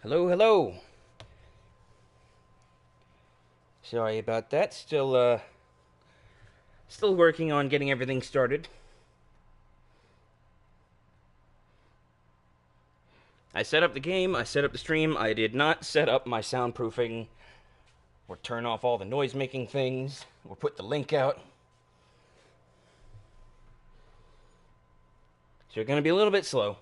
Hello, hello. Sorry about that. Still working on getting everything started. I set up the game, I set up the stream. I did not set up my soundproofing or turn off all the noise making things or put the link out. So you're going to be a little bit slow.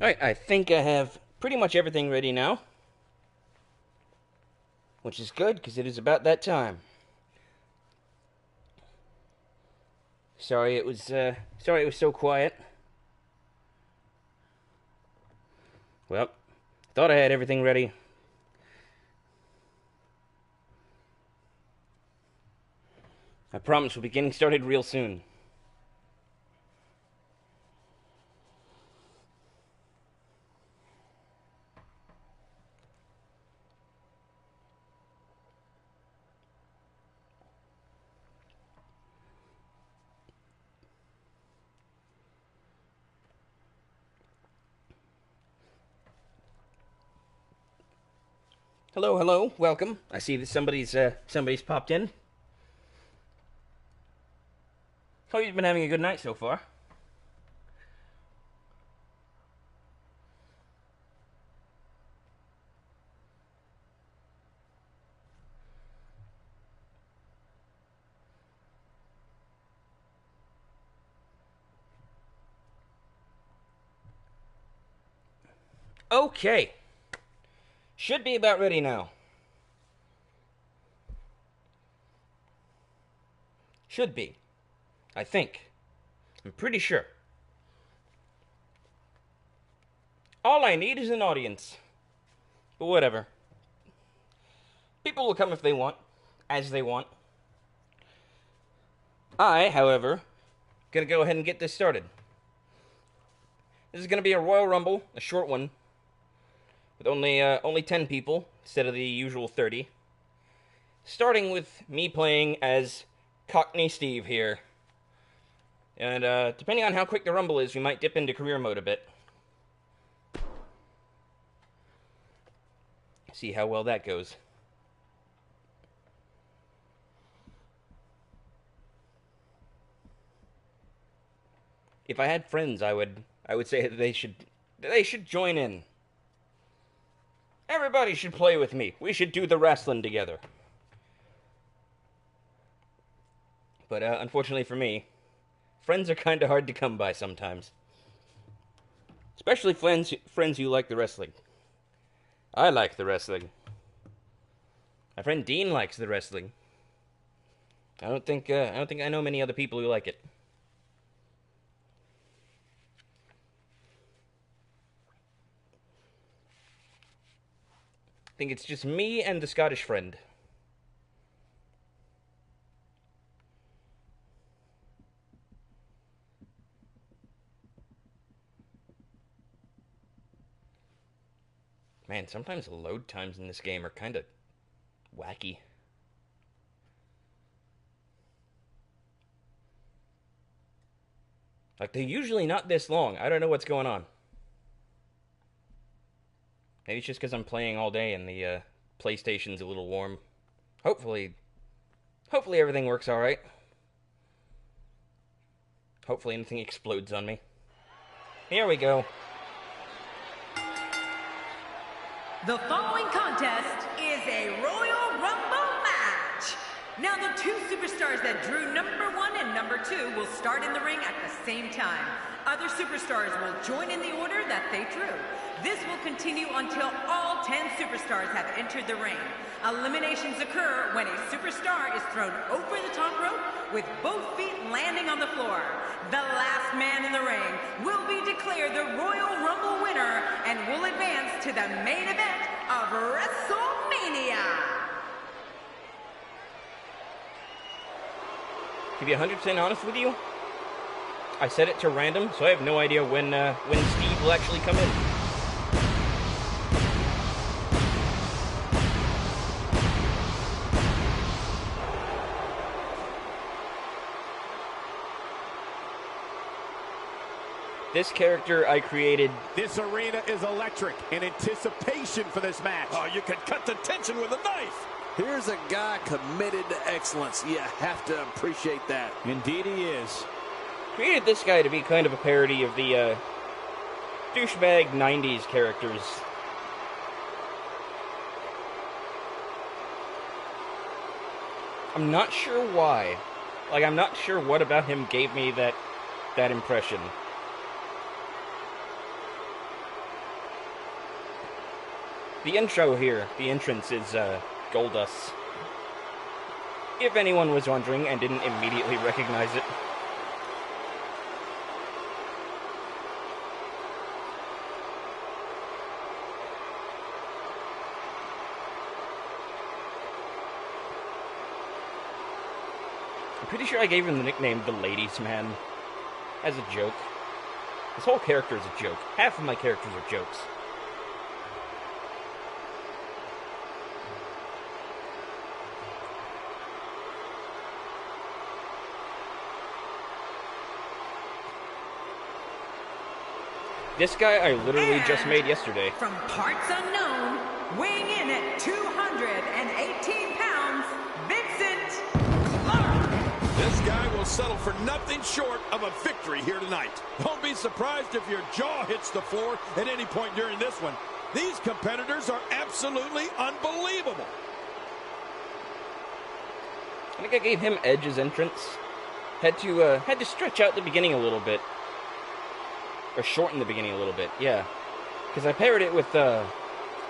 Alright, I think I have pretty much everything ready now. Which is good, because it is about that time. Sorry it was so quiet. Well, thought I had everything ready. I promise we'll be getting started real soon. Hello, hello, welcome. I see that somebody's popped in. Hope you've been having a good night so far. Okay. Should be about ready now. Should be. I think. I'm pretty sure. All I need is an audience. But whatever. People will come if they want, as they want. I, however, gonna go ahead and get this started. This is gonna be a Royal Rumble, a short one, with only 10 people instead of the usual 30. Starting with me playing as Cockney Steve here. And depending on how quick the Rumble is, we might dip into career mode a bit. See how well that goes. If I had friends, I would say that they should join in. Everybody should play with me. We should do the wrestling together. But unfortunately for me, friends are kind of hard to come by sometimes. Especially friends who like the wrestling. I like the wrestling. My friend Dean likes the wrestling. I don't think I know many other people who like it. I think it's just me and the Scottish friend. Man, sometimes the load times in this game are kind of wacky. Like, they're usually not this long. I don't know what's going on. Maybe it's just because I'm playing all day and the PlayStation's a little warm. Hopefully everything works alright. Hopefully anything explodes on me. Here we go. The following contest is a Royal Rumble match. Now the two superstars that drew number 1 and number 2 will start in the ring at the same time. Other superstars will join in the order that they drew. This will continue until all 10 superstars have entered the ring. Eliminations occur when a superstar is thrown over the top rope with both feet landing on the floor. The last man in the ring will be declared the Royal Rumble winner and will advance to the main event of WrestleMania. To be 100% honest with you, I set it to random, so I have no idea when Steve will actually come in. This character I created. This arena is electric in anticipation for this match. Oh, you can cut the tension with a knife. Here's a guy committed to excellence. You have to appreciate that. Indeed he is. Created this guy to be kind of a parody of the douchebag 90s characters. I'm not sure why. Like, I'm not sure what about him gave me that impression. The intro here, the entrance is Goldust. If anyone was wondering and didn't immediately recognize it. I'm pretty sure I gave him the nickname the Ladies Man as a joke. This whole character is a joke. Half of my characters are jokes. This guy I literally just made yesterday. From parts unknown, weighing in at 218 pounds, Vincent Clark. This guy will settle for nothing short of a victory here tonight. Don't be surprised if your jaw hits the floor at any point during this one. These competitors are absolutely unbelievable. I think I gave him Edge's entrance. Had to stretch out the beginning a little bit. Or shorten the beginning a little bit, yeah. Because I paired it with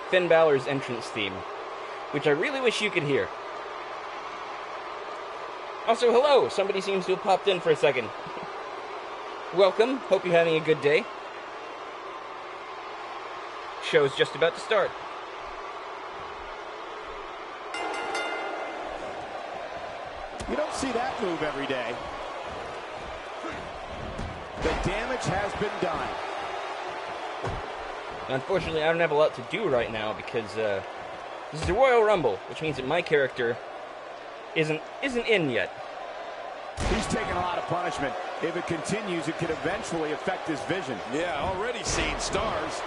Finn Balor's entrance theme, which I really wish you could hear. Also, hello! Somebody seems to have popped in for a second. Welcome, hope you're having a good day. Show's just about to start. You don't see that move every day. The damage has been done. Unfortunately, I don't have a lot to do right now because this is the Royal Rumble, which means that my character isn't in yet. He's taking a lot of punishment. If it continues, it could eventually affect his vision. Yeah, already seeing stars.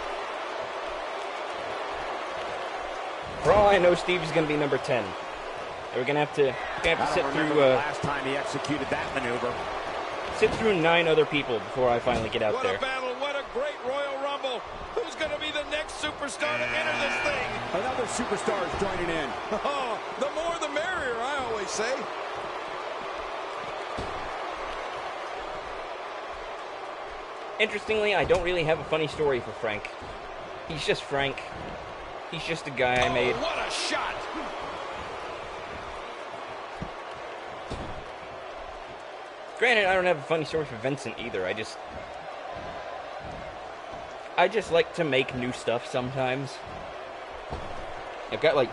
For all I know, Steve's going to be number 10. We're going to have to sit through the last time he executed that maneuver. Sit through 9 other people before I finally get out there. What a battle, what a great Royal Rumble. Who's going to be the next superstar to enter this thing? Another superstar is joining in. Oh, the more the merrier, I always say. Interestingly, I don't really have a funny story for Frank. He's just Frank. He's just a guy I made. What a shot! Granted, I don't have a funny story for Vincent either. I just like to make new stuff sometimes. I've got like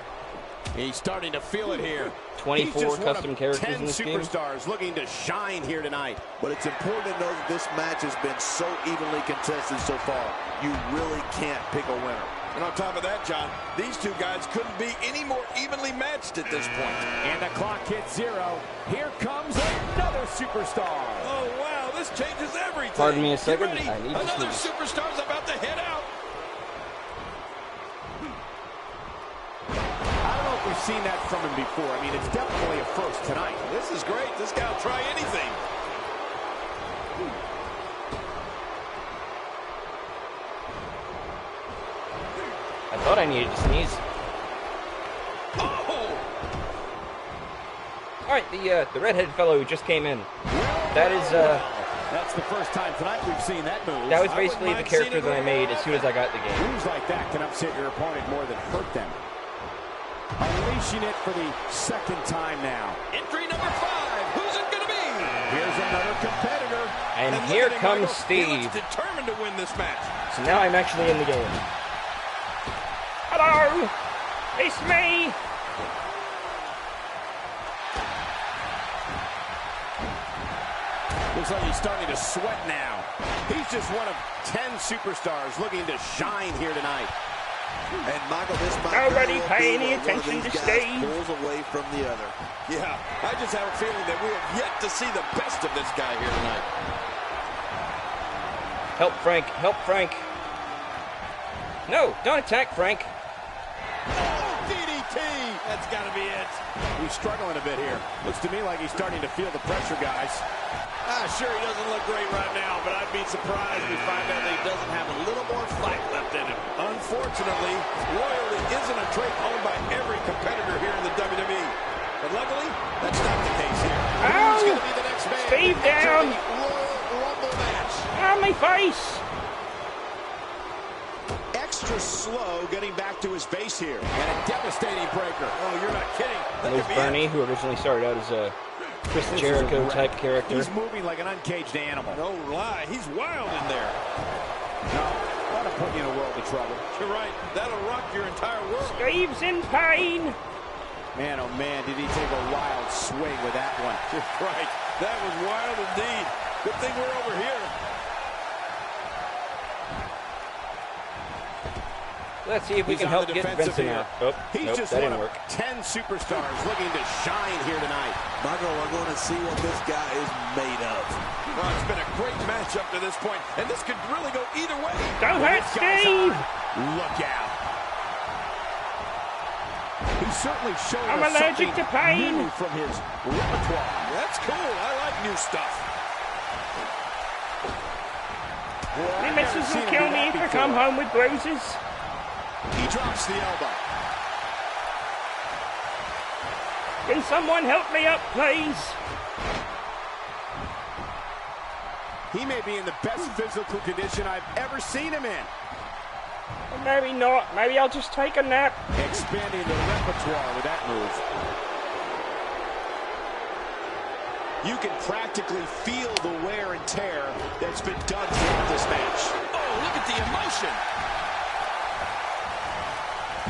He's starting to feel it here. 24 custom characters in this game. 10 superstars looking to shine here tonight. But it's important to know that this match has been so evenly contested so far. You really can't pick a winner. And on top of that, John, these two guys couldn't be any more evenly matched at this point. And the clock hits 0. Here comes another superstar. Oh, wow, this changes everything. Pardon me a second. Get ready. I need to Another sneeze. superstar's about to head out. I don't know if we've seen that from him before. I mean, it's definitely a first tonight. This is great. This guy will try anything. I thought I needed to sneeze. Oh! Alright, the redheaded fellow who just came in. That is, That's the first time tonight we've seen that move. that was basically the character that I made as soon as I got the game. Moves like that can upset your opponent more than hurt them. Unleashing it for the second time now. Entry number 5. Who's it going to be? Here's another competitor. And look here at him, comes Michael. He Steve. looks determined to win this match. So now I'm actually in the game. Hello! It's me! Looks like he's starting to sweat now. He's just one of 10 superstars looking to shine here tonight. And Michael, this might Nobody very well pay be any where one of attention these to guys Steve. pulls away from the other. Yeah, I just have a feeling that we have yet to see the best of this guy here tonight. Help Frank, help Frank. No, don't attack Frank. Oh, DDT! That's got to be it. He's struggling a bit here. Looks to me like he's starting to feel the pressure, guys. Sure, he doesn't look great right now, but I'd be surprised if we find out that he doesn't have a little more fight left in him. Unfortunately, loyalty isn't a trait owned by every competitor here in the WWE. But luckily, that's not the case here. Who's going to be the next man? Steve to enter down. the Royal Rumble match? On my face! Extra slow getting back to his base here. And a devastating breaker. Oh, you're not kidding. That There's could be Bernie, it. who originally started out as a Chris Jericho type character. He's moving like an uncaged animal. No lie, he's wild in there. No, that'll put you in a world of trouble. You're right. That'll rock your entire world. Steve's in pain! Man, oh man, did he take a wild swing with that one. You're right. That was wild indeed. Good thing we're over here. Let's see if we He's can on help the get defensive Benson here. out. Oh, He's nope, just that one didn't of work. 10 superstars looking to shine here tonight. Michael, we're going to see what this guy is made of. Well, it's been a great match up to this point, and this could really go either way. Don't hurt This guy's Steve! on. Look out. He's certainly showing I'm us allergic something to pain. new from his repertoire. That's cool. I like new stuff. Boy, The I've never missus seen will him kill do me that if I come before. home with bruises. He drops the elbow. Can someone help me up, please? He may be in the best physical condition I've ever seen him in. Or maybe not. Maybe I'll just take a nap. Expanding the repertoire with that move. You can practically feel the wear and tear that's been done throughout this match. Oh, look at the emotion.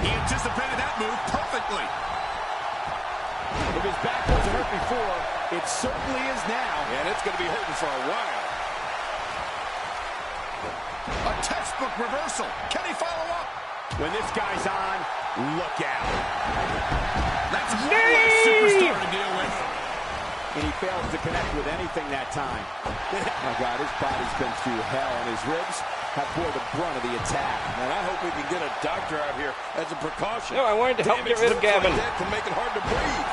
He anticipated that move perfectly. If his back wasn't hurt before, it certainly is now. And it's going to be hurting for a while. A textbook reversal. Can he follow up? When this guy's on, look out. That's a superstar to deal with. And he fails to connect with anything that time. Oh, God, his body's been through hell, and his ribs have bore the brunt of the attack. And I hope we can get a doctor out here as a precaution. No, I wanted to help Damaged get rid of lips Gavin. Like that can make it hard to breathe.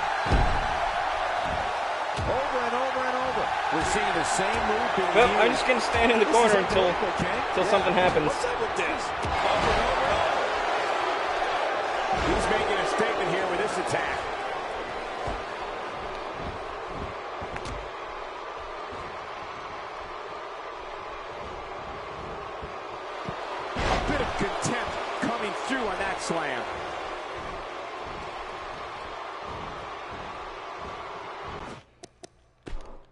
Over and over and over. We're seeing the same move being Well, used. I'm just going to stand in the This is corner until unbelievable, Ken. something happens. What's up with this? Over and over and over. He's making a statement here with this attack. A bit of contempt coming through on that slam.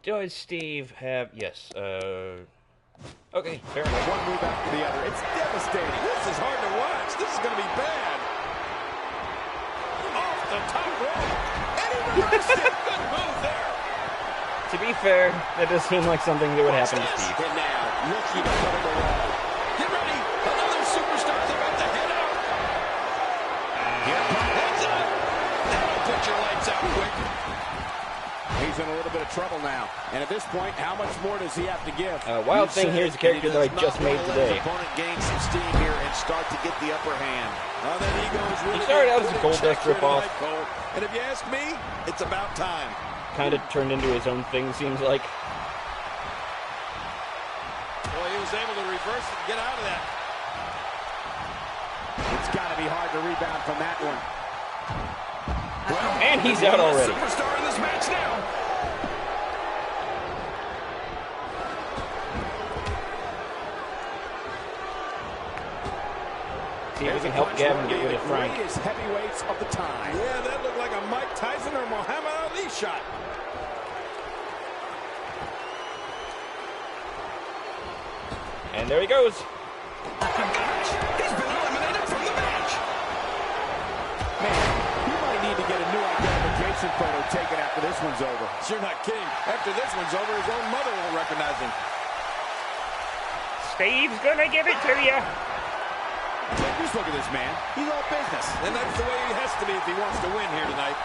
Does Steve have... Yes, okay, fair enough. One move after the other. It's devastating. This is hard to watch. This is going to be bad. Off the top rope. And he reversed it. Good move there. To be fair, that does seem like something that would happen to this? Steve. And now, looking to put him away. Get ready. Another superstar's about to head out. in a little bit of trouble now. And at this point, how much more does he have to give? Wild Thing here is a character that I just made today. Opponent gain some steam here and start to get the upper hand. That ego is really He started out as a Goldust ripoff. And if you ask me, it's about time. Kind of turned into his own thing, seems like. Boy, he was able to reverse it and get out of that. It's got to be hard to rebound from that one. Well, and he's out already. Superstar in this match now. See if we can help Gavin get rid of Frank. Greatest heavyweights of the time. Yeah, that looked like a Mike Tyson or Muhammad Ali shot. And there he goes. He's been eliminated from the match. Man, you might need to get a new identification photo taken after this one's over. You're not kidding. After this one's over, his own mother won't recognize him. Steve's gonna give it to you. Just look at this man. He's all business. And that's the way he has to be if he wants to win here tonight.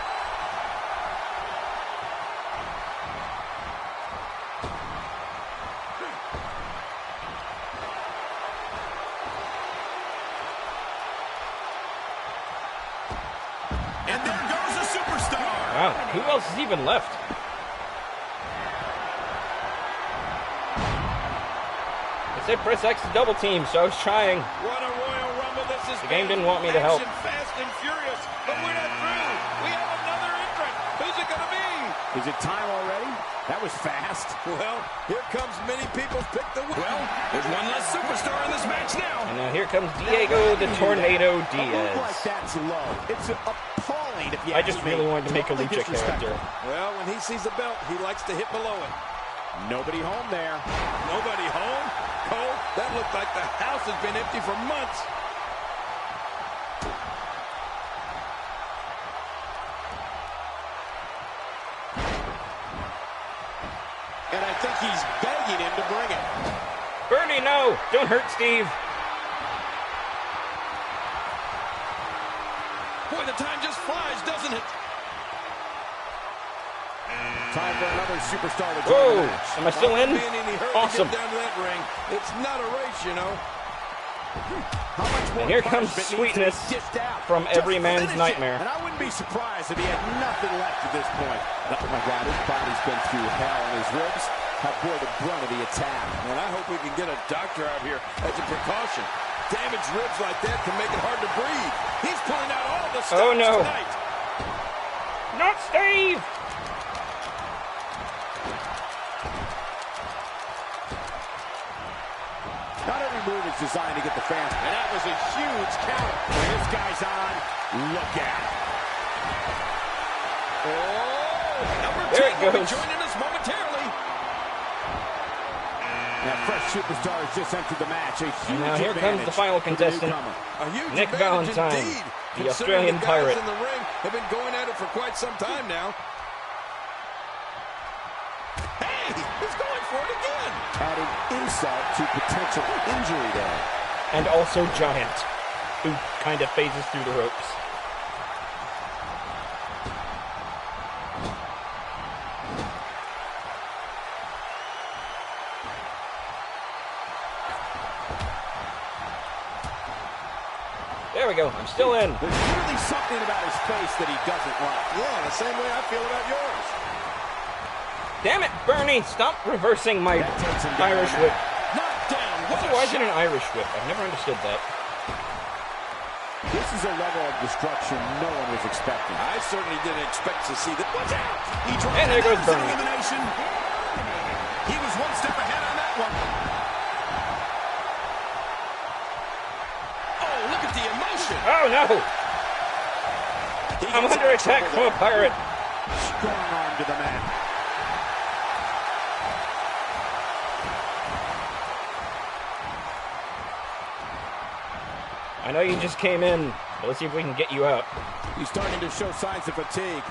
And there goes a superstar. Wow, who else is even left? It said press X to double team, so I was trying. What a Royal Rumble this is. The game didn't want me to help. Fast and furious, but we're not through. We have another entrant. Who's it going to be? Is it time already? That was fast. Well, here comes many people pick the win. Well, there's one less superstar in this match now. And now here comes Diego the Tornado A move Diaz. like that's low. It's appalling if you I ask just me. really wanted to make a Totally lucha character. disrespectful. Well, when he sees the belt, he likes to hit below it. Nobody home there. Nobody home? Cole, that looked like the house has been empty for months. And I think he's begging him to bring it. Bernie, no! Don't hurt Steve. Boy, the time just flies, doesn't it? Time for another superstar to Whoa! join the match. Am I still in? Don't be in any hurry Awesome. to get down to that ring. It's not a race, you know. How much more And here comes punishment needs to be sweetness dished out? from Just every man's finish it. nightmare. And I wouldn't be surprised if he had nothing left at this point. Oh my God, his body's been through hell, and his ribs have bore the brunt of the attack. And I hope we can get a doctor out here as a precaution. Damaged ribs like that can make it hard to breathe. He's pulling out all the stops Oh, no. tonight. Not Steve! Not every move is designed to get the fans. And that was a huge counter. When this guy's on, look out. Oh, number There 2 it will be goes. joining us momentarily. That fresh superstar has just entered the match. A huge And now here comes the advantage final for the contestant. newcomer. A huge Nick advantage Valentine, indeed, the considering Australian the guys pirate. in the ring have been going at it for quite some time now. Hey, he's going for it again. Adding insult to potential injury there. And also Giant, who kind of phases through the ropes. There we go. I'm still in. There's clearly something about his face that he doesn't like. Yeah, the same way I feel about yours. Damn it, Bernie! Stop reversing my That takes him down. Irish whip. Knocked down. What a Why is it shot. an Irish whip? I've never understood that. This is a level of destruction no one was expecting. I certainly didn't expect to see that. Watch out! He dropped And there goes another Bernie. elimination. He was one step ahead on that one. Oh, look at the emotion. Oh no! He I'm gets under out of attack trouble from a pirate. Strong arm to the mat. I know you just came in, but let's see if we can get you out. He's starting to show signs of fatigue.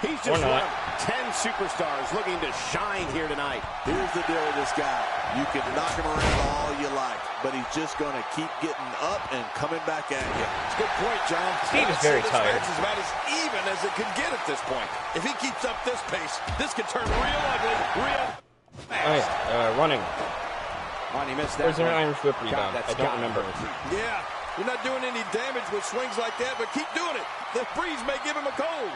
He's Or just not. one of 10 superstars looking to shine here tonight. Here's the deal with this guy. You can knock him around all you like. but he's just going to keep getting up and coming back at you. It's a good point, John. Steve is very tired. This match is about as even as it could get at this point. If he keeps up this pace, this could turn real ugly, real fast. Running. Oh, he missed that. Where's an Irish whip rebound? God, I don't remember. Yeah, you're not doing any damage with swings like that, but keep doing it. The breeze may give him a cold.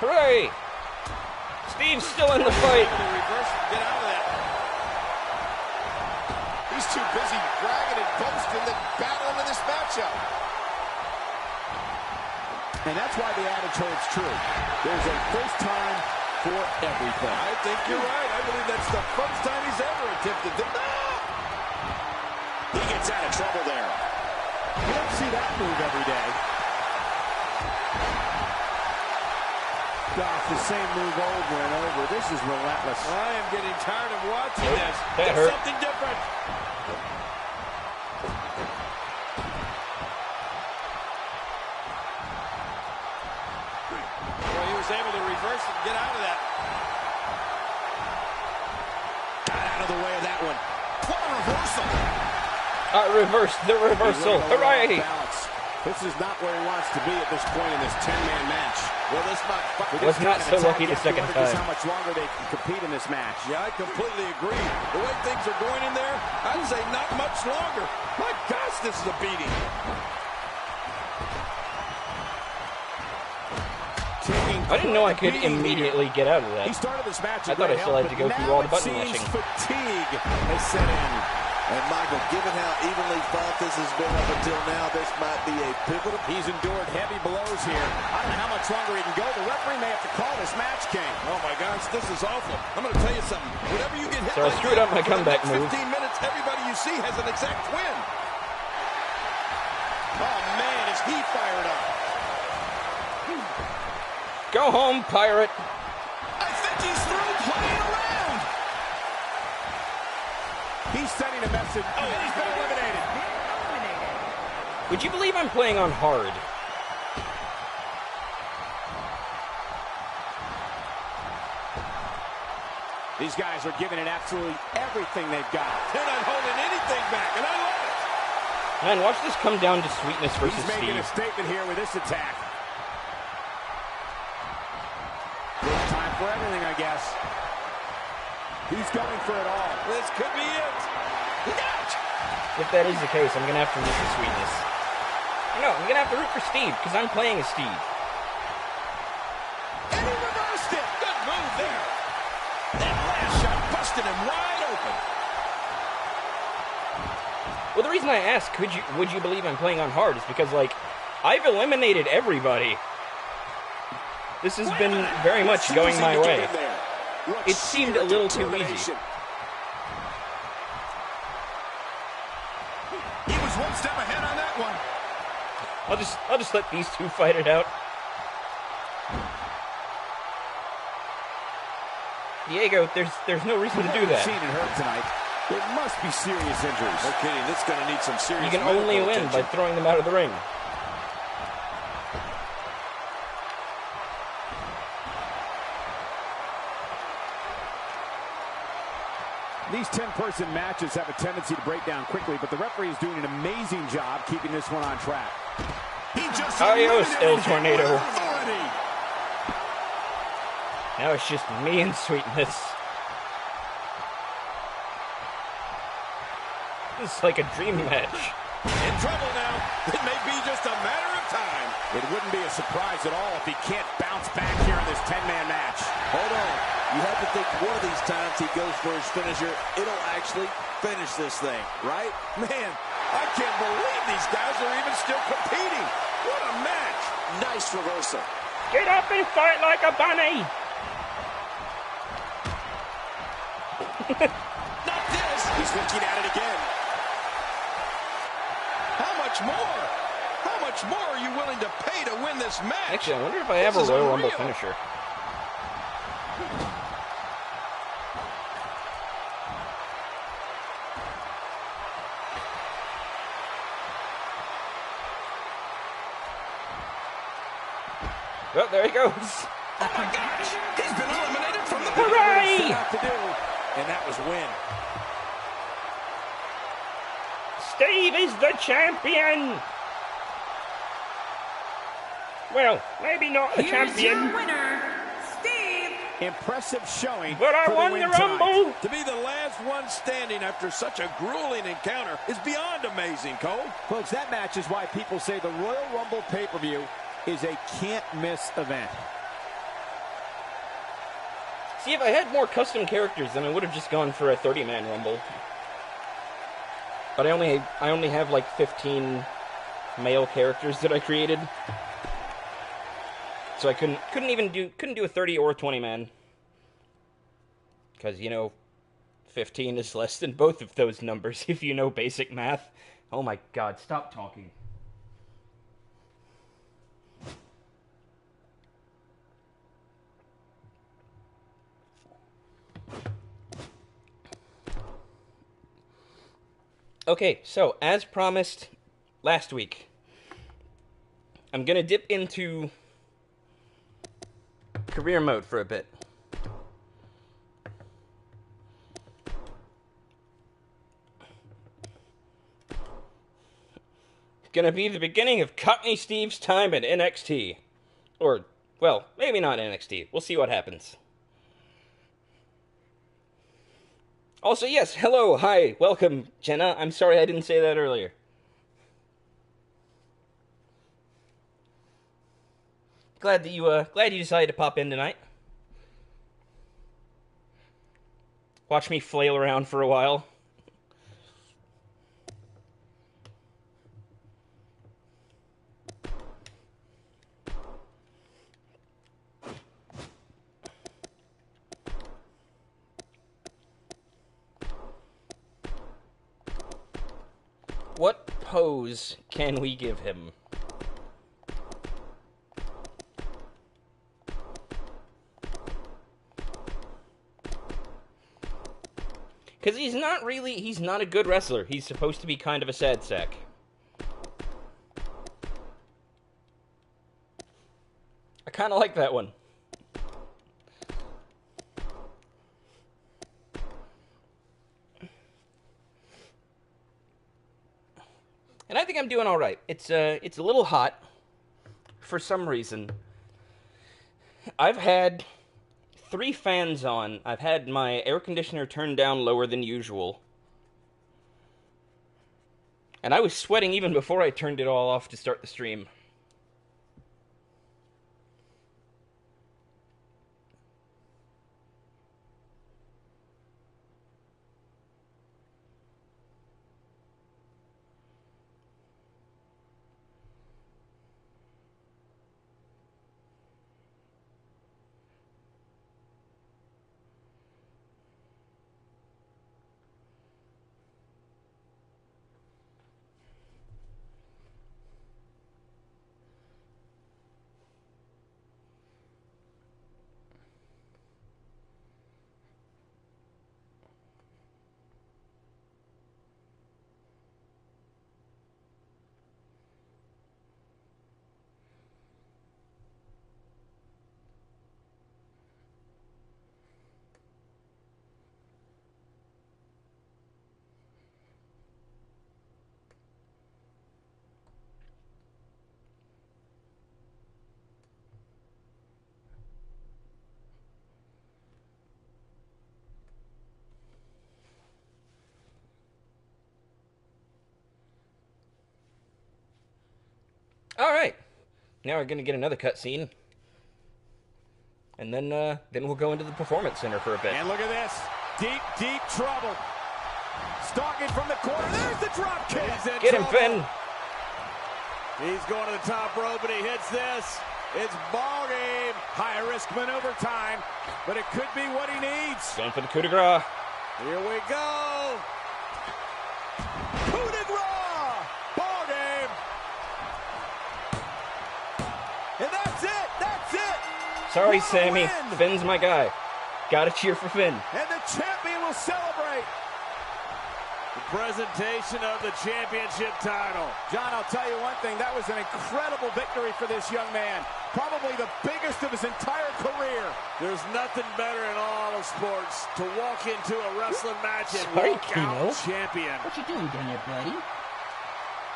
Hooray! Steve's still in the fight. Reverse, get out of that. He's too busy bragging and boasting than battling in this matchup. And that's why the adage holds true. There's a first time for everything. I think you're right. I believe that's the first time he's ever attempted to. He gets out of trouble there. You don't see that move every day. Gosh, the same move over and over. This is relentless. I am getting tired of watching this. That It's hurt. something different. Well, he was able to reverse it and get out of that. Got out of the way of that one. What a reversal. Reversed the reversal. Hooray! This is not where he wants to be at this point in this 10-man match. Well, this might... Was not so lucky the second time. How much longer they can compete in this match. Yeah, I completely agree. The way things are going in there, I'd say not much longer. My gosh, this is a beating. I didn't know I could immediately get out of that. He started this match. I thought I still had to go through all the button mashing. Fatigue has set in. And Michael, given how evenly fought this has been up until now, this might be a pivotal. He's endured heavy blows here. I don't know how much longer he can go. The referee may have to call this match, King. Oh, my gosh, this is awful. I'm going to tell you something. Whenever you get hit So I like screwed that, up my for the comeback next move. 15 minutes, everybody you see has an exact win. Oh, man, is he fired up. Go home, pirate. I think he's through playing around. He's sending a message. Oh, and he's been eliminated. Would you believe I'm playing on hard? These guys are giving it absolutely everything they've got. They're not holding anything back, and I love it. Man, watch this come down to sweetness versus He's making Steve. a statement here with this attack. First time for everything, I guess. He's going for it all. This could be it. Look out! If that is the case, I'm going to have to root for sweetness. No, I'm going to have to root for Steve, because I'm playing as Steve. And he reversed it. Good move there. That last shot busted him wide open. Well, the reason I asked, would you believe I'm playing on hard, is because, like, I've eliminated everybody. This has been very much going my way. It seemed a little too easy. He was one step ahead on that one. I'll just let these two fight it out. Diego, there's no reason to do that. Seen it hurt tonight. There must be serious injuries. No kidding. This is going to need some serious. You can only win by throwing them out of the ring. These 10-person matches have a tendency to break down quickly, but the referee is doing an amazing job keeping this one on track. He just Adios, El eliminated Tornado. him with authority. Now it's just me and sweetness. This is like a dream match. In trouble now. It may be just a matter of time. It wouldn't be a surprise at all if he can't bounce back here in this 10-man match. Hold on. You have to think one of these times he goes for his finisher, it'll actually finish this thing, right? Man, I can't believe these guys are even still competing. What a match. Nice reversal. Get up and fight like a bunny! Not this. He's looking at it again. How much more? How much more are you willing to pay to win this match? Actually, I wonder if I have a This is Royal Rumble unreal. finisher. Oh, there he goes. Oh my gosh! He's been eliminated from the Hooray! Set out to do, and that was win. Steve is the champion! Well, maybe not the Here's champion. your winner, Steve. Impressive showing. But I won the Rumble! To be the last one standing after such a grueling encounter is beyond amazing, Cole. Folks, that match is why people say the Royal Rumble pay-per-view is a can't-miss event. See, if I had more custom characters, then I would have just gone for a 30-man Rumble. But I only have like 15 male characters that I created. So I couldn't do a 30 or a 20-man. Because, you know, 15 is less than both of those numbers if you know basic math. Oh my god, stop talking. Okay, so as promised last week, I'm gonna dip into career mode for a bit. It's gonna be the beginning of Cockney Steve's time at NXT. Or, well, maybe not NXT. We'll see what happens. Also, yes, hello, hi, welcome, Jenna. I'm sorry I didn't say that earlier. Glad you decided to pop in tonight. Watch me flail around for a while. What pose can we give him? Because he's not a good wrestler. He's supposed to be kind of a sad sack. I kind of like that one. And I think I'm doing all right. It's a little hot for some reason. I've had 3 fans on. I've had my air conditioner turned down lower than usual. And I was sweating even before I turned it all off to start the stream. Alright. Now we're going to get another cutscene. And then we'll go into the Performance Center for a bit. And look at this. Deep, deep trouble. Stalking from the corner. There's the drop kick. Get him, Finn. He's going to the top rope, and he hits this. It's ball game. High risk maneuver time, but it could be what he needs. Going for the coup de grace. Here we go. Coup de grace. Ball game. And that's it. That's it. Sorry, What a Sammy. win. Finn's my guy. Gotta cheer for Finn. And the champion will celebrate. The presentation of the championship title. John, I'll tell you one thing. That was an incredible victory for this young man. Probably the biggest of his entire career. There's nothing better in all of sports to walk into a wrestling match and Sorry, walk Kino. out champion. What you doing down there, buddy?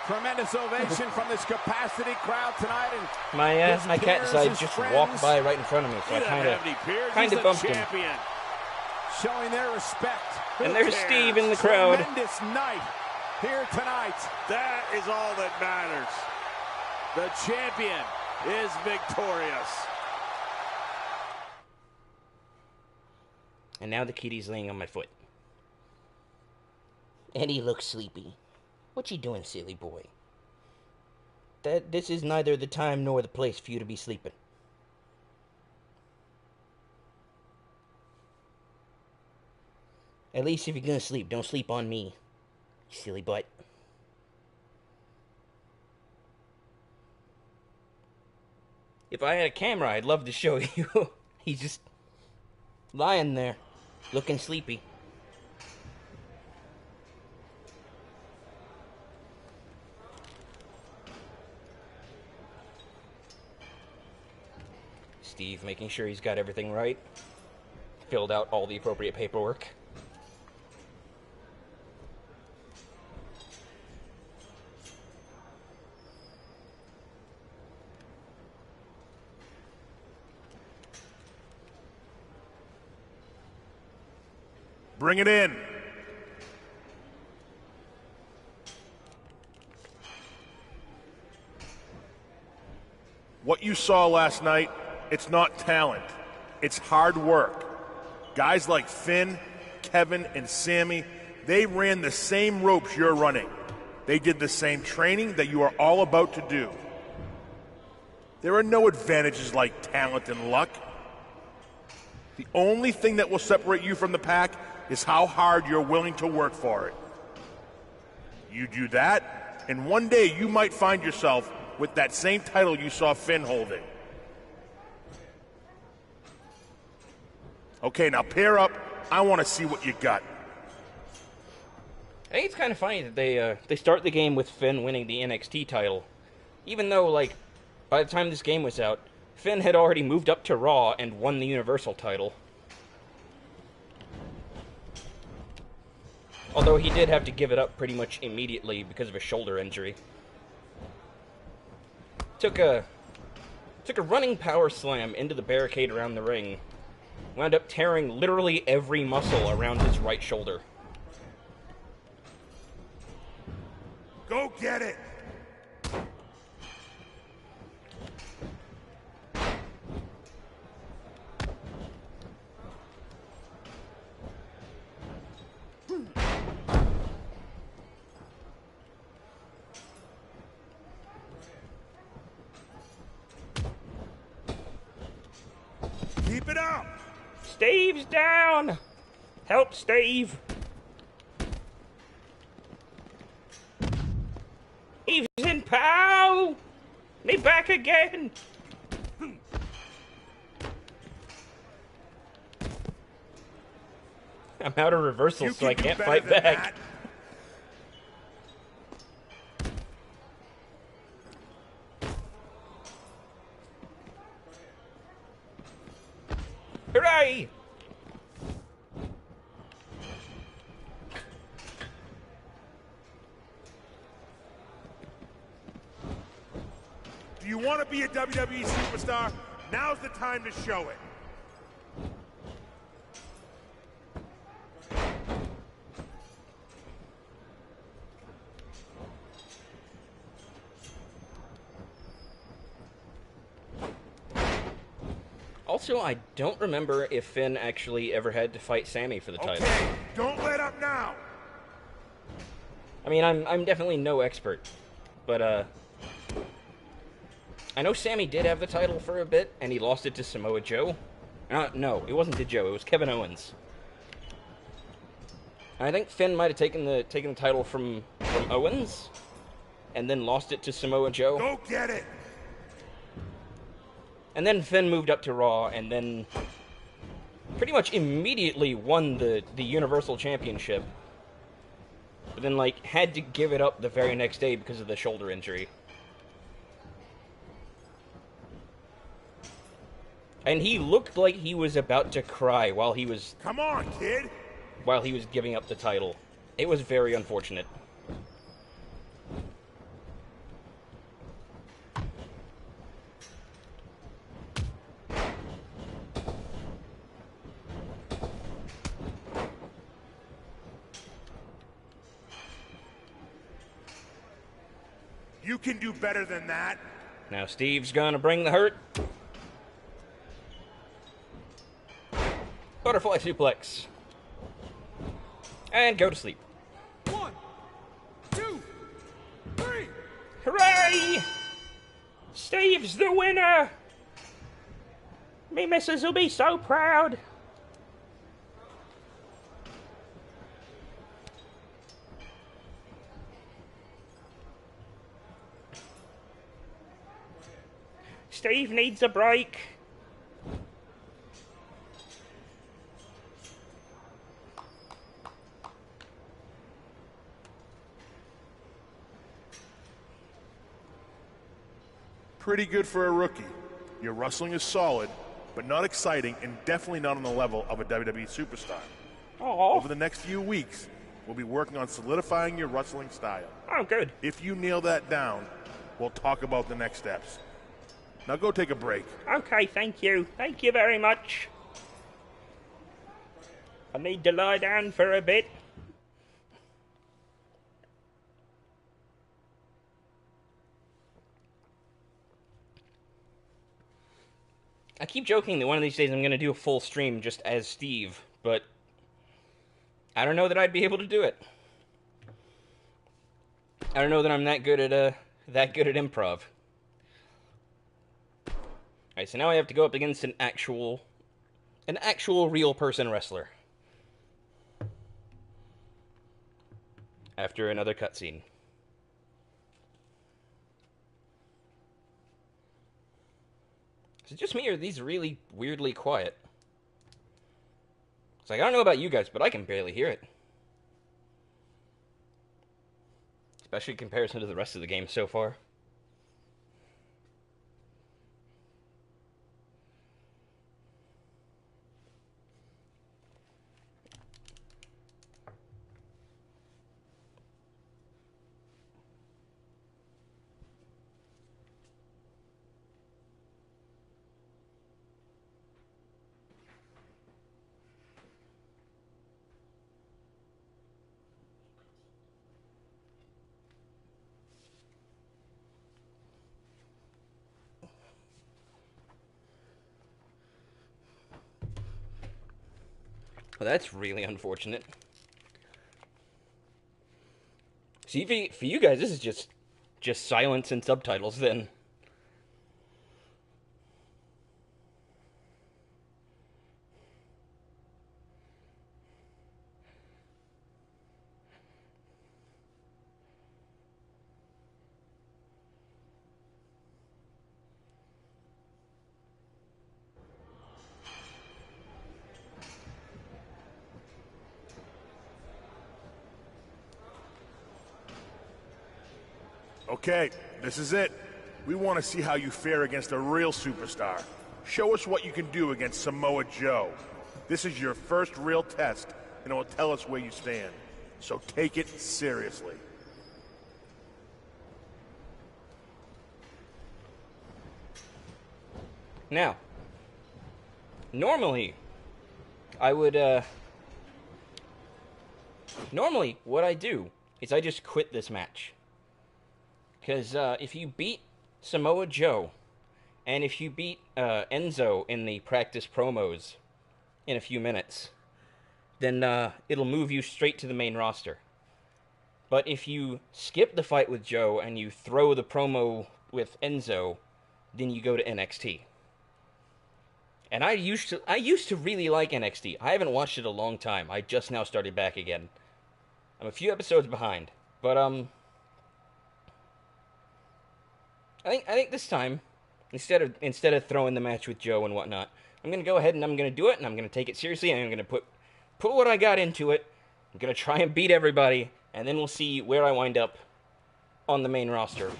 Tremendous ovation from this capacity crowd tonight. And my cat decided just walked by right in front of me, so I kind of bumped him. Showing their respect. And there's Steve in the crowd. Tremendous night here tonight. That is all that matters. The champion is victorious. And now the kitty's laying on my foot. And he looks sleepy. What you doing, silly boy? This is neither the time nor the place for you to be sleeping. At least if you're gonna sleep, don't sleep on me, you silly butt. If I had a camera, I'd love to show you. He's just lying there, looking sleepy. Steve making sure he's got everything right. Filled out all the appropriate paperwork. Bring it in. What you saw last night, it's not talent. It's hard work. Guys like Finn, Kevin, and Sammy, they ran the same ropes you're running. They did the same training that you are all about to do. There are no advantages like talent and luck. The only thing that will separate you from the pack is how hard you're willing to work for it. You do that, and one day you might find yourself with that same title you saw Finn holding. Okay, now pair up. I want to see what you got. I think it's kind of funny that they start the game with Finn winning the NXT title, even though, like, by the time this game was out, Finn had already moved up to Raw and won the Universal title. Although he did have to give it up pretty much immediately because of a shoulder injury. Took a running power slam into the barricade around the ring. Wound up tearing literally every muscle around his right shoulder. Go get it! Keep it up! Steve's down! Help, Steve! Steve's in pow! Me back again! I'm out of reversals, so I can't fight back. Hooray! Do you want to be a WWE superstar? Now's the time to show it. Also, I don't remember if Finn actually ever had to fight Sammy for the title. Okay, don't let up now. I mean, I'm definitely no expert, but I know Sammy did have the title for a bit, and he lost it to Samoa Joe. No, it wasn't to Joe. It was Kevin Owens. And I think Finn might have taken the title from Owens, and then lost it to Samoa Joe. Go get it. And then Finn moved up to Raw, and then pretty much immediately won the Universal Championship. But then, like, had to give it up the very next day because of the shoulder injury. And he looked like he was about to cry while he was... Come on, kid! While he was giving up the title. It was very unfortunate. You can do better than that. Now Steve's gonna bring the hurt. Butterfly suplex. And go to sleep. 1, 2, 3. Hooray! Steve's the winner! Me missus will be so proud. Steve needs a break. Pretty good for a rookie. Your wrestling is solid, but not exciting and definitely not on the level of a WWE superstar. Oh, Over the next few weeks, we'll be working on solidifying your wrestling style. oh, good. If you nail that down, we'll talk about the next steps. Now go take a break. Okay, thank you. Thank you very much. I need to lie down for a bit. I keep joking that one of these days I'm going to do a full stream just as Steve, but I don't know that I'd be able to do it. I don't know that I'm that good at improv. Alright, so now I have to go up against an actual real person wrestler. After another cutscene. Is it just me, or are these really weirdly quiet? It's like, I don't know about you guys, but I can barely hear it. Especially in comparison to the rest of the game so far. Well, that's really unfortunate. See, for you guys, this is just silence and subtitles then. Okay, this is it. We want to see how you fare against a real superstar. Show us what you can do against Samoa Joe. This is your first real test, and it will tell us where you stand. So take it seriously. Now, normally, I would, normally, what I do is I just quit this match. Because if you beat Samoa Joe, and if you beat Enzo in the practice promos in a few minutes, then it'll move you straight to the main roster. But if you skip the fight with Joe and you throw the promo with Enzo, then you go to NXT. And I used to really like NXT. I haven't watched it a long time. I just now started back again. I'm a few episodes behind, but I think this time, instead of throwing the match with Joe and whatnot, I'm gonna go ahead and I'm gonna do it, and I'm gonna take it seriously, and I'm gonna put what I got into it. I'm gonna try and beat everybody, and then we'll see where I wind up on the main roster,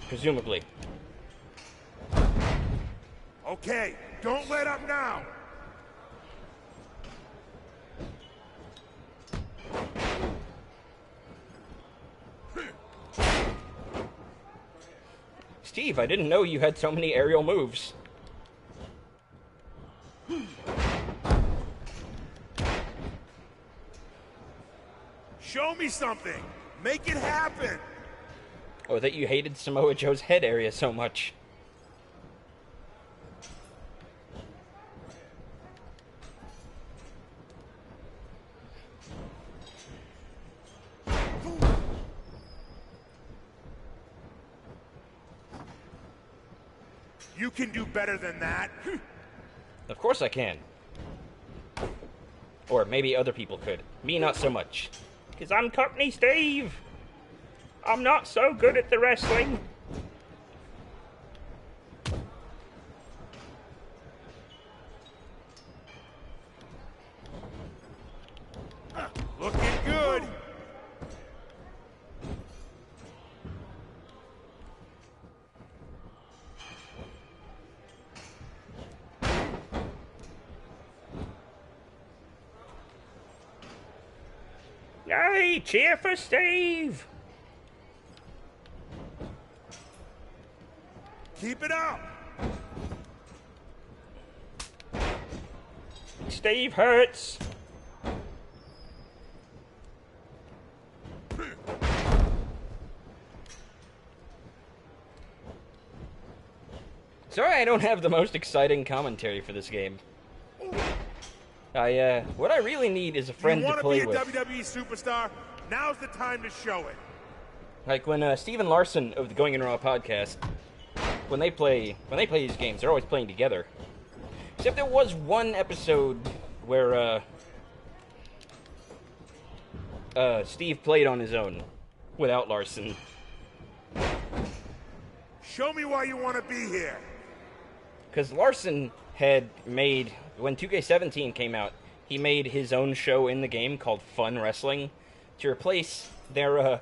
presumably. Okay, don't let up now. Steve, I didn't know you had so many aerial moves. Show me something. Make it happen. Or that you hated Samoa Joe's head area so much. You can do better than that. Of course I can. Or maybe other people could. Me, not so much. Because I'm Cockney Steve. I'm not so good at the wrestling. Looking good. Hey, cheer for Steve. Keep it up. Steve hurts. Sorry I don't have the most exciting commentary for this game. What I really need is a friend to play with. You want to be a WWE superstar? Now's the time to show it. Like when Steven Larson of the Going In Raw podcast, when they play these games, they're always playing together. Except there was one episode where Steve played on his own without Larson. Show me why you want to be here. Because Larson had made, when 2K17 came out, he made his own show in the game called Fun Wrestling to replace their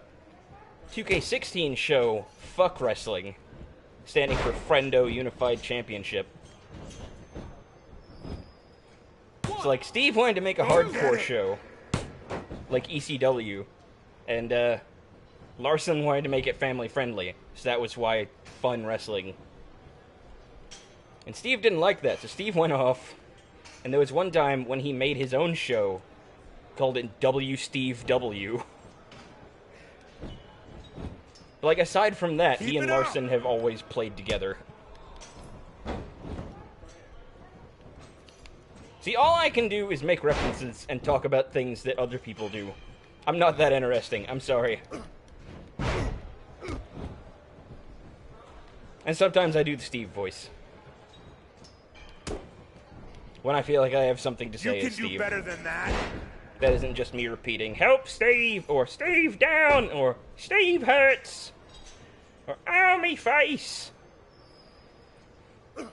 2K16 show, Fuck Wrestling, standing for Friendo Unified Championship. So, like, Steve wanted to make a hardcore show, like ECW, and Larson wanted to make it family-friendly, so that was why Fun Wrestling. And Steve didn't like that, so Steve went off, and there was one time when he made his own show, called it W Steve W. But, like, aside from that, he and Larson have always played together. See, all I can do is make references and talk about things that other people do. I'm not that interesting, I'm sorry. And sometimes I do the Steve voice. When I feel like I have something to say as Steve. You can do better than that. That isn't just me repeating, "Help Steve," or "Steve down," or "Steve hurts," or "Ow, me face." I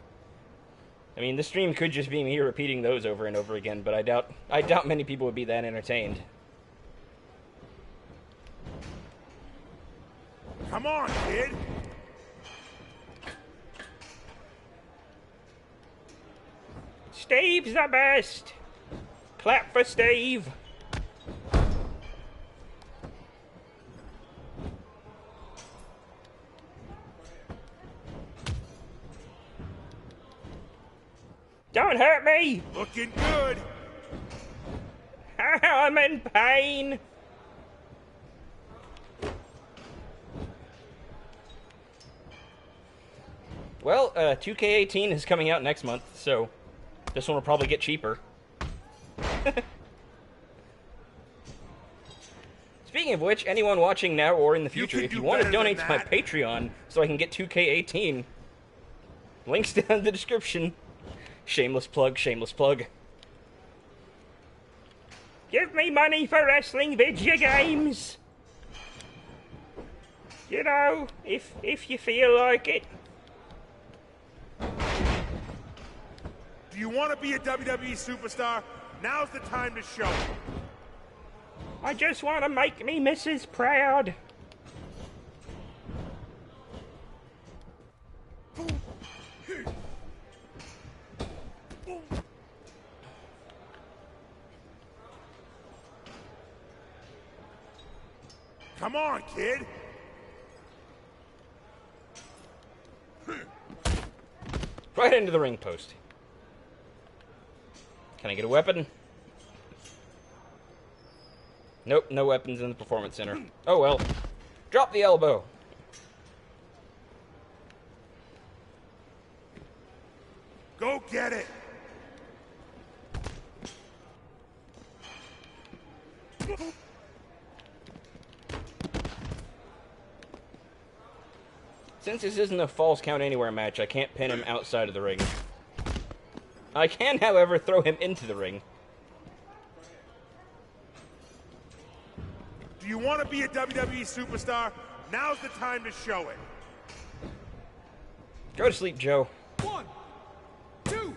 mean, the stream could just be me repeating those over and over again, but I doubt many people would be that entertained. Come on, kid. Steve's the best. Clap for Steve. Don't hurt me! Looking good. I'm in pain. Well, 2K18 is coming out next month, so this one will probably get cheaper. Speaking of which, anyone watching now or in the future, if you want to donate to my Patreon so I can get 2K18, links down in the description. Shameless plug, shameless plug. Give me money for wrestling video games. You know, if you feel like it. Do you want to be a WWE superstar? Now's the time to show it. I just want to make me missus proud. Come on, kid. Right into the ring post. Can I get a weapon? Nope, no weapons in the Performance Center. Oh well. Drop the elbow. Go get it. Since this isn't a Falls Count Anywhere match, I can't pin him outside of the ring. I can, however, throw him into the ring. Do you want to be a WWE superstar? Now's the time to show it. Go to sleep, Joe. 1, 2.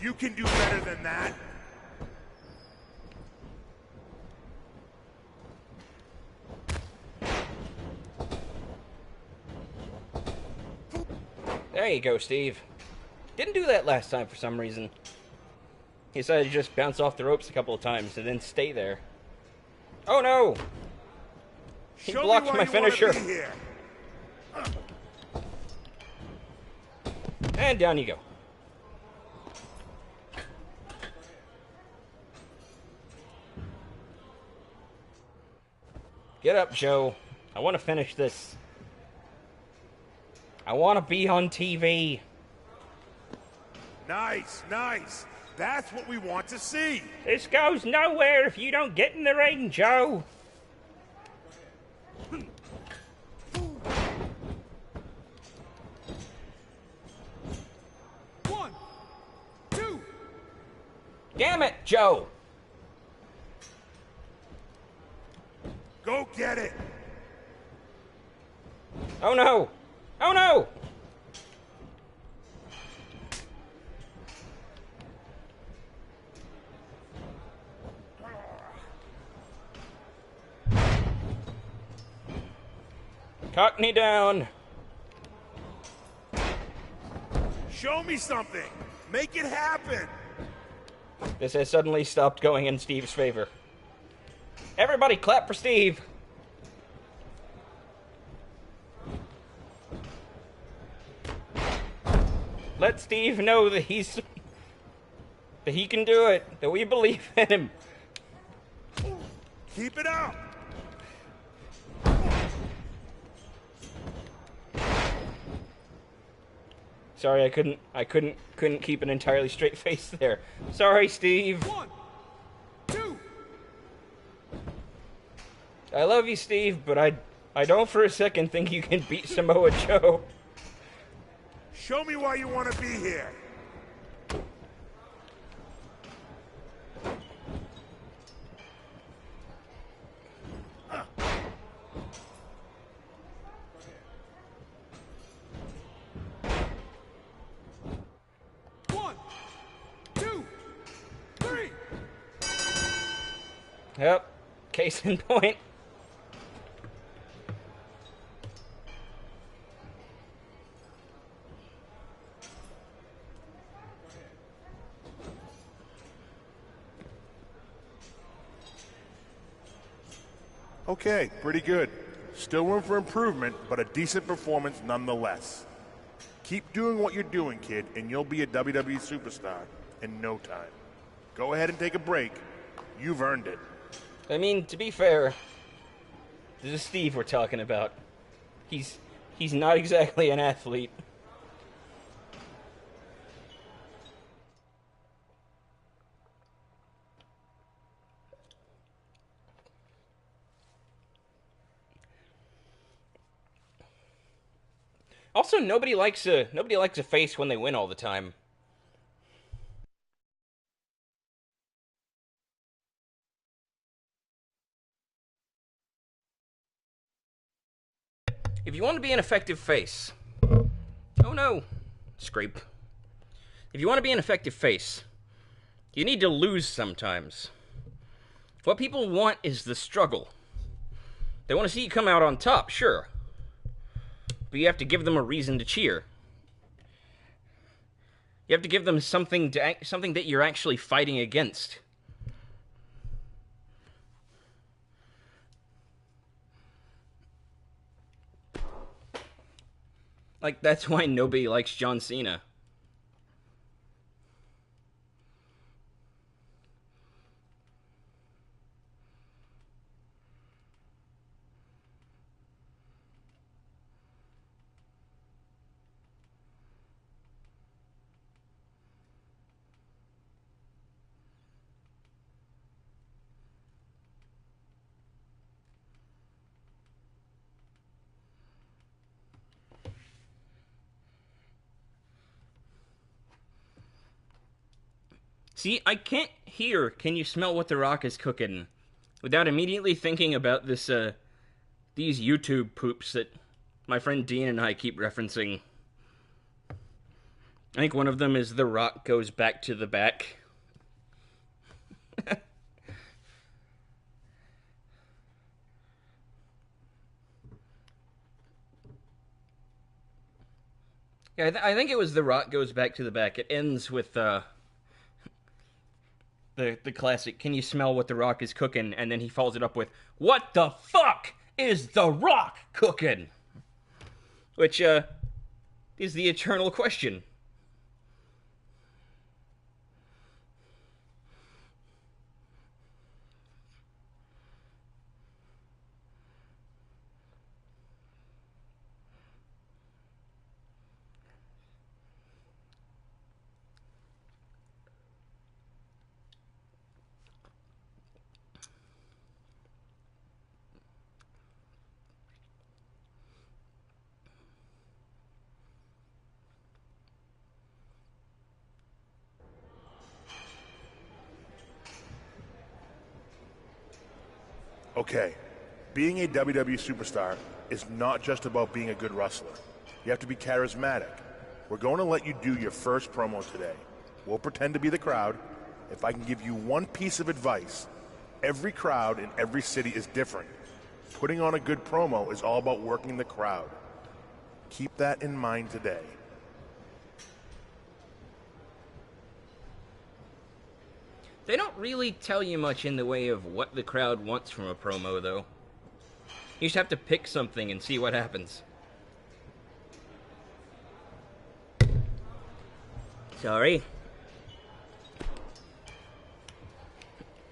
You can do better than that. There you go, Steve. Didn't do that last time for some reason. He decided to just bounce off the ropes a couple of times and then stay there. Oh no! He blocked my finisher. And down you go. Get up, Joe. I want to finish this. I want to be on TV. Nice, nice. That's what we want to see. This goes nowhere if you don't get in the ring, Joe. One, two. Damn it, Joe. Go get it. Oh no. Oh no. Cockney down. Show me something. Make it happen. This has suddenly stopped going in Steve's favor. Everybody clap for Steve. Let Steve know that he can do it, that we believe in him. Keep it up. Sorry, I couldn't keep an entirely straight face there. Sorry, Steve. 1, 2. I love you, Steve, but I don't for a second think you can beat Samoa Joe. Show me why you want to be here. One, two, three. Yep, case in point. Okay, pretty good. Still room for improvement, but a decent performance nonetheless. Keep doing what you're doing, kid, and you'll be a WWE superstar in no time. Go ahead and take a break. You've earned it. I mean, to be fair, this is Steve we're talking about. He's not exactly an athlete. Also, nobody likes a face when they win all the time. If you want to be an effective face... Oh no! Scrape. If you want to be an effective face, you need to lose sometimes. What people want is the struggle. They want to see you come out on top, sure. But you have to give them a reason to cheer. You have to give them something that you're actually fighting against. Like, that's why nobody likes John Cena. See, I can't hear "Can you smell what The Rock is cooking" without immediately thinking about this, these YouTube poops that my friend Dean and I keep referencing. I think one of them is "The Rock goes back to the back." Yeah, I think it was "The Rock goes back to the back." It ends with, the classic "Can you smell what The Rock is cooking?" And then he follows it up with, "What the fuck is The Rock cooking?" Which, is the eternal question. Okay, being a WWE superstar is not just about being a good wrestler. You have to be charismatic. We're going to let you do your first promo today. We'll pretend to be the crowd. If I can give you one piece of advice, every crowd in every city is different. Putting on a good promo is all about working the crowd. Keep that in mind today. They don't really tell you much in the way of what the crowd wants from a promo, though. You just have to pick something and see what happens. Sorry.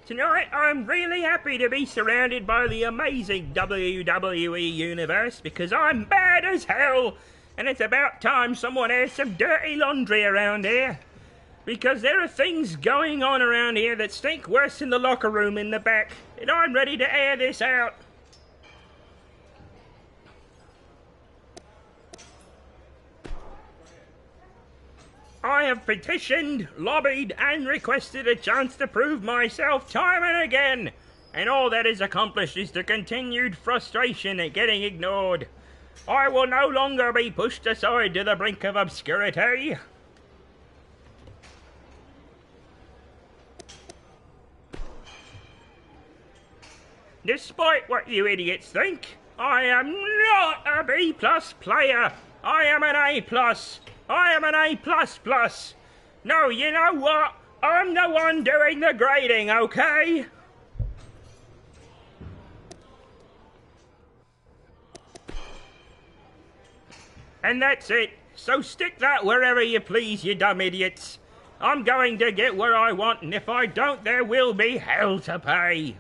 Tonight, I'm really happy to be surrounded by the amazing WWE Universe because I'm bad as hell, and it's about time someone airs some dirty laundry around here. Because there are things going on around here that stink worse than the locker room in the back, and I'm ready to air this out. I have petitioned, lobbied, and requested a chance to prove myself time and again, and all that is accomplished is the continued frustration at getting ignored. I will no longer be pushed aside to the brink of obscurity. Despite what you idiots think, I am not a B-plus player. I am an A-plus. I am an A++. No, you know what? I'm the one doing the grading, okay? And that's it. So stick that wherever you please, you dumb idiots. I'm going to get what I want, and if I don't, there will be hell to pay.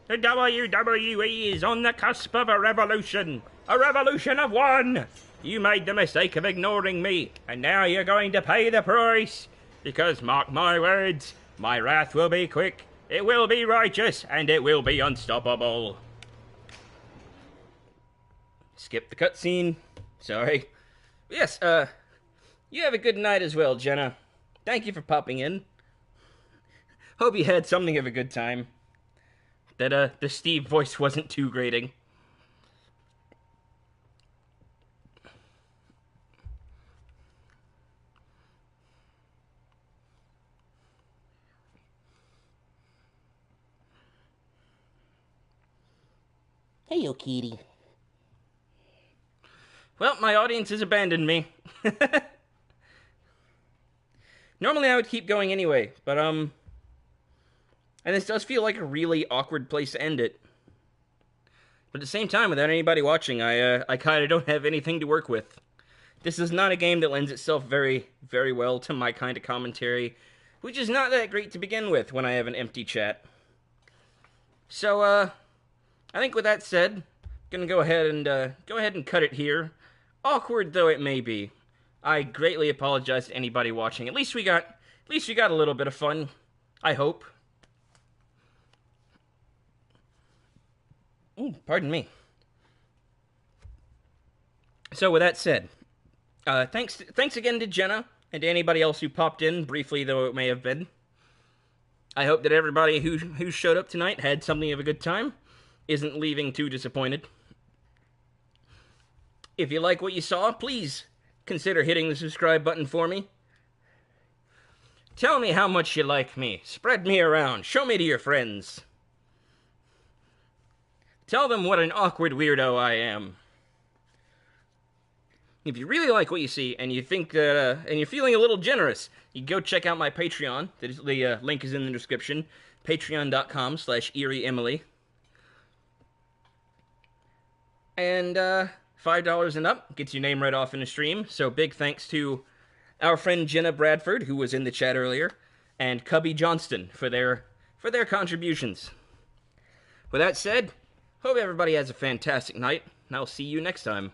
The WWE is on the cusp of a revolution. A revolution of one. You made the mistake of ignoring me, and now you're going to pay the price. Because, mark my words, my wrath will be quick, it will be righteous, and it will be unstoppable. Skip the cutscene. Sorry. Yes, you have a good night as well, Jenna. Thank you for popping in. Hope you had something of a good time. That, the Steve voice wasn't too grating. Hey, yo, kitty. Well, my audience has abandoned me. Normally I would keep going anyway, but, and this does feel like a really awkward place to end it. But at the same time, without anybody watching, I kind of don't have anything to work with. This is not a game that lends itself very, very well to my kind of commentary, which is not that great to begin with when I have an empty chat. So, I think with that said, I'm gonna go ahead and cut it here. Awkward though it may be, I greatly apologize to anybody watching. At least we got a little bit of fun, I hope. Ooh, pardon me. So with that said, Thanks again to Jenna and to anybody else who popped in, briefly though it may have been. I hope that everybody who showed up tonight had something of a good time, isn't leaving too disappointed. If you like what you saw, please consider hitting the subscribe button for me. Tell me how much you like me. Spread me around. Show me to your friends. Tell them what an awkward weirdo I am. If you really like what you see and you think that, and you're feeling a little generous, you can go check out my Patreon. The link is in the description. Patreon.com/EerieEmily. And $5 and up gets your name right off in the stream. So big thanks to our friend Jenna Bradford, who was in the chat earlier, and Cubby Johnston for their contributions. With that said, hope everybody has a fantastic night, and I'll see you next time.